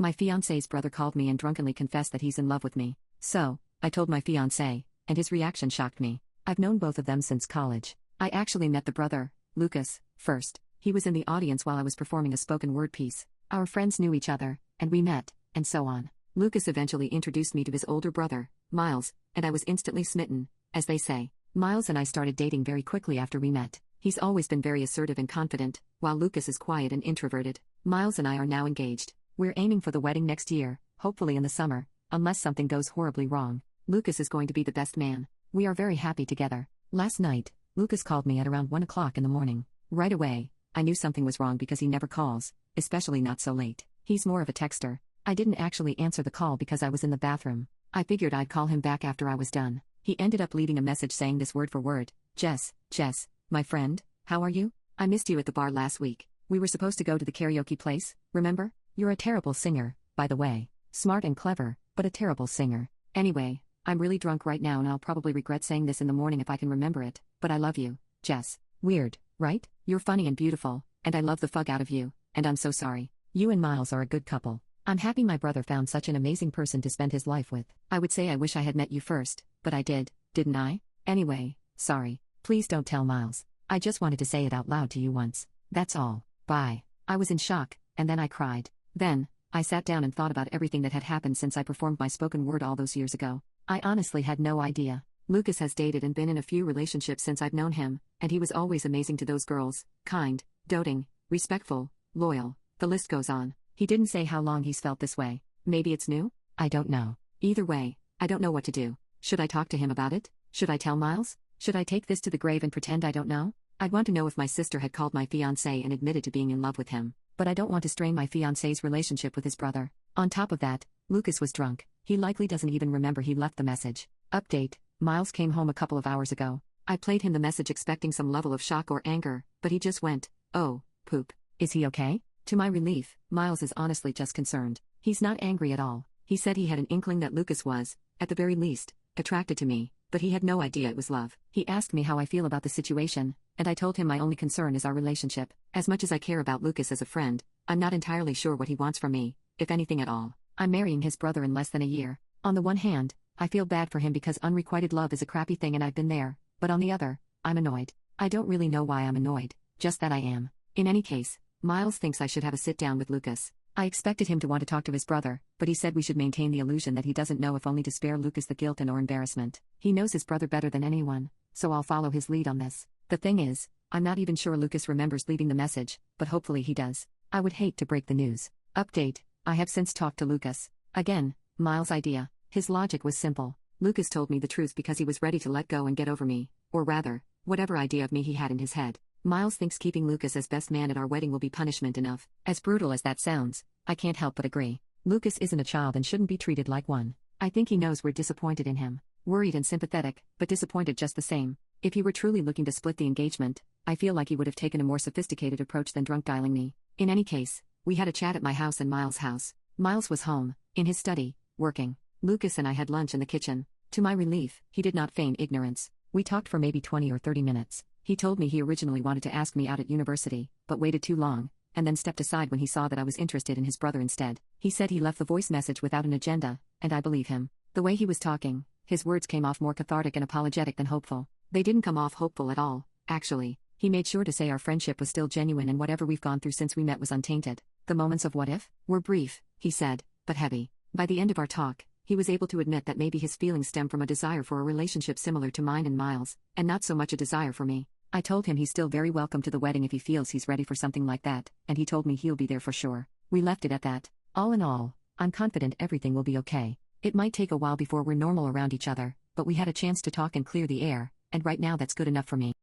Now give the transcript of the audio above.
My fiance's brother called me and drunkenly confessed that he's in love with me. So, I told my fiance, and his reaction shocked me. I've known both of them since college. I actually met the brother, Lucas, first. He was in the audience while I was performing a spoken word piece. Our friends knew each other, and we met, and so on. Lucas eventually introduced me to his older brother, Miles, and I was instantly smitten, as they say. Miles and I started dating very quickly after we met. He's always been very assertive and confident, while Lucas is quiet and introverted. Miles and I are now engaged. We're aiming for the wedding next year, hopefully in the summer, unless something goes horribly wrong. Lucas is going to be the best man. We are very happy together. Last night, Lucas called me at around 1 o'clock in the morning. Right away, I knew something was wrong because he never calls, especially not so late. He's more of a texter. I didn't actually answer the call because I was in the bathroom. I figured I'd call him back after I was done. He ended up leaving a message saying this word for word: Jess, my friend, how are you? I missed you at the bar last week. We were supposed to go to the karaoke place, remember? You're a terrible singer, by the way. Smart and clever, but a terrible singer. Anyway, I'm really drunk right now and I'll probably regret saying this in the morning if I can remember it, but I love you, Jess. Weird, right? You're funny and beautiful, and I love the fuck out of you, and I'm so sorry. You and Miles are a good couple. I'm happy my brother found such an amazing person to spend his life with. I would say I wish I had met you first, but I did, didn't I? Anyway, sorry. Please don't tell Miles. I just wanted to say it out loud to you once. That's all. Bye. I was in shock, and then I cried. Then, I sat down and thought about everything that had happened since I performed my spoken word all those years ago. I honestly had no idea. Lucas has dated and been in a few relationships since I've known him, and he was always amazing to those girls, kind, doting, respectful, loyal, the list goes on. He didn't say how long he's felt this way. Maybe it's new? I don't know. Either way, I don't know what to do. Should I talk to him about it? Should I tell Miles? Should I take this to the grave and pretend I don't know? I'd want to know if my sister had called my fiancé and admitted to being in love with him, but I don't want to strain my fiancé's relationship with his brother. On top of that, Lucas was drunk. He likely doesn't even remember he left the message. Update: Miles came home a couple of hours ago. I played him the message expecting some level of shock or anger, but he just went, "Oh, poop." Is he okay? To my relief, Miles is honestly just concerned. He's not angry at all. He said he had an inkling that Lucas was, at the very least, attracted to me, but he had no idea it was love. He asked me how I feel about the situation, and I told him my only concern is our relationship. As much as I care about Lucas as a friend, I'm not entirely sure what he wants from me, if anything at all. I'm marrying his brother in less than a year. On the one hand, I feel bad for him because unrequited love is a crappy thing and I've been there, but on the other, I'm annoyed. I don't really know why I'm annoyed, just that I am. In any case, Miles thinks I should have a sit-down with Lucas. I expected him to want to talk to his brother, but he said we should maintain the illusion that he doesn't know, if only to spare Lucas the guilt and or embarrassment. He knows his brother better than anyone, so I'll follow his lead on this. The thing is, I'm not even sure Lucas remembers leaving the message, but hopefully he does. I would hate to break the news. Update: I have since talked to Lucas. Again, Miles' idea. His logic was simple. Lucas told me the truth because he was ready to let go and get over me, or rather, whatever idea of me he had in his head. Miles thinks keeping Lucas as best man at our wedding will be punishment enough. As brutal as that sounds, I can't help but agree. Lucas isn't a child and shouldn't be treated like one. I think he knows we're disappointed in him. Worried and sympathetic, but disappointed just the same. If he were truly looking to split the engagement, I feel like he would have taken a more sophisticated approach than drunk dialing me. In any case, we had a chat at my house and Miles' house. Miles was home, in his study, working. Lucas and I had lunch in the kitchen. To my relief, he did not feign ignorance. We talked for maybe 20 or 30 minutes. He told me he originally wanted to ask me out at university, but waited too long, and then stepped aside when he saw that I was interested in his brother instead. He said he left the voice message without an agenda, and I believe him. The way he was talking, his words came off more cathartic and apologetic than hopeful. They didn't come off hopeful at all, actually. He made sure to say our friendship was still genuine and whatever we've gone through since we met was untainted. The moments of what if were brief, he said, but heavy. By the end of our talk, he was able to admit that maybe his feelings stem from a desire for a relationship similar to mine and Miles, and not so much a desire for me. I told him he's still very welcome to the wedding if he feels he's ready for something like that, and he told me he'll be there for sure. We left it at that. All in all, I'm confident everything will be okay. It might take a while before we're normal around each other, but we had a chance to talk and clear the air, and right now that's good enough for me.